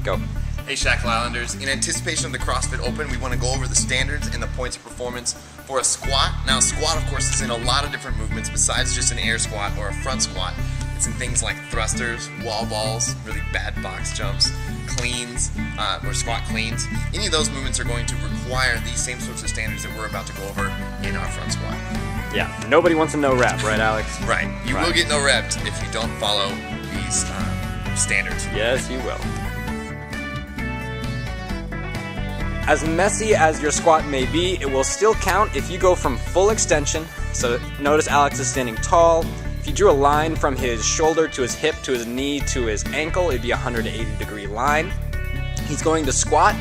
Go. Hey Shackle Islanders, in anticipation of the CrossFit Open, we want to go over the standards and the points of performance for a squat. Now, a squat, of course, is in a lot of different movements besides just an air squat or a front squat. It's in things like thrusters, wall balls, really bad box jumps, cleans, or squat cleans. Any of those movements are going to require these same sorts of standards that we're about to go over in our front squat. Yeah, nobody wants a no rep, right, Alex? Right. You will get no reps if you don't follow these standards. Yes, you will. As messy as your squat may be, it will still count if you go from full extension. So notice Alex is standing tall. If you drew a line from his shoulder to his hip to his knee to his ankle, it'd be a 180-degree line. He's going to squat.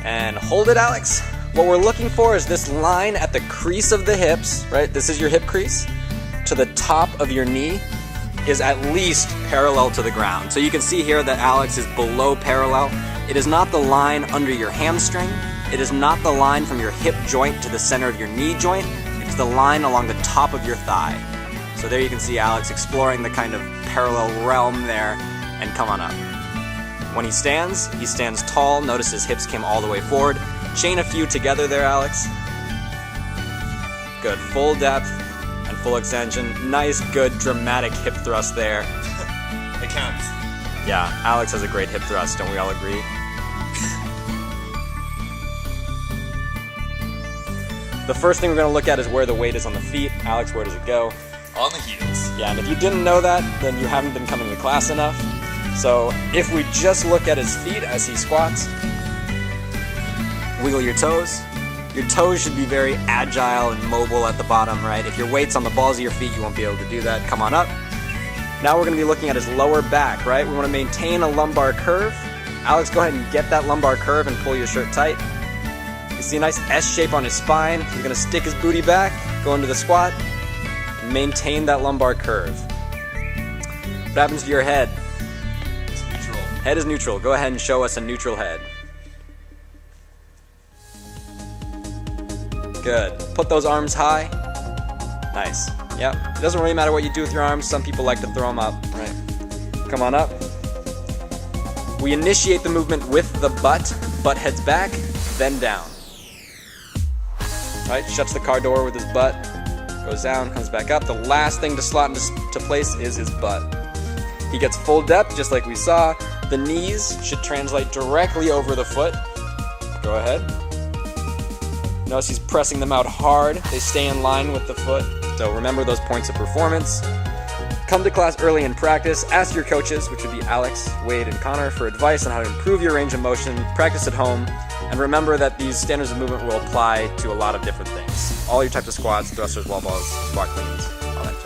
And hold it, Alex. What we're looking for is this line at the crease of the hips, right? This is your hip crease. To the top of your knee is at least parallel to the ground. So you can see here that Alex is below parallel. It is not the line under your hamstring. It is not the line from your hip joint to the center of your knee joint. It's the line along the top of your thigh. So there you can see Alex exploring the kind of parallel realm there, and come on up. When he stands tall. Notice his hips came all the way forward. Chain a few together there, Alex. Good, full depth and full extension. Nice, good, dramatic hip thrust there. It counts. Yeah, Alex has a great hip thrust, don't we all agree? The first thing we're going to look at is where the weight is on the feet. Alex, where does it go? On the heels. Yeah, and if you didn't know that, then you haven't been coming to class enough. So if we just look at his feet as he squats, wiggle your toes. Your toes should be very agile and mobile at the bottom, right? If your weight's on the balls of your feet, you won't be able to do that. Come on up. Now we're going to be looking at his lower back, right? We want to maintain a lumbar curve. Alex, go ahead and get that lumbar curve and pull your shirt tight. You see a nice S shape on his spine. You're going to stick his booty back, go into the squat, and maintain that lumbar curve. What happens to your head? It's neutral. Head is neutral. Go ahead and show us a neutral head. Good. Put those arms high. Nice. Yep. It doesn't really matter what you do with your arms. Some people like to throw them up. Right. Come on up. We initiate the movement with the butt heads back, then down. Right, shuts the car door with his butt, goes down, comes back up. The last thing to slot into place is his butt. He gets full depth, just like we saw. The knees should translate directly over the foot. Go ahead. Notice he's pressing them out hard. They stay in line with the foot. So remember those points of performance. Come to class early and practice. Ask your coaches, which would be Alex, Wade, and Connor, for advice on how to improve your range of motion. Practice at home. And remember that these standards of movement will apply to a lot of different things. All your types of squats, thrusters, wall balls, squat cleans, all that jazz.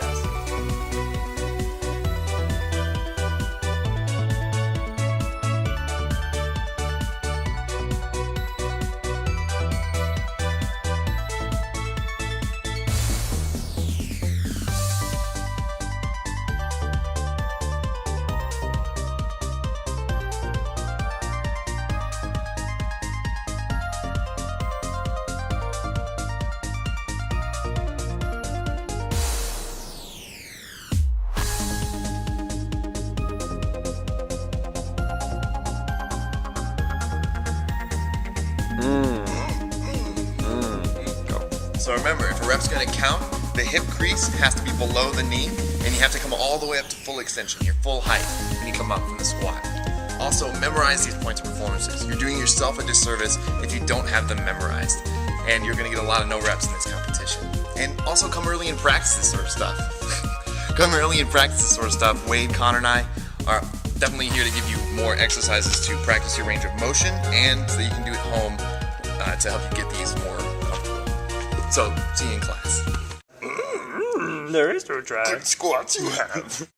So remember, if a rep's going to count, the hip crease has to be below the knee, and you have to come all the way up to full extension, your full height, when you come up from the squat. Also, memorize these points of performances. You're doing yourself a disservice if you don't have them memorized, and you're going to get a lot of no reps in this competition. And also come early and practice this sort of stuff. Come early and practice this sort of stuff. Wade, Connor, and I are definitely here to give you more exercises to practice your range of motion, and so that you can do it home to help you get these more comfortable. So, see you in class. There is no try. Good squats you have.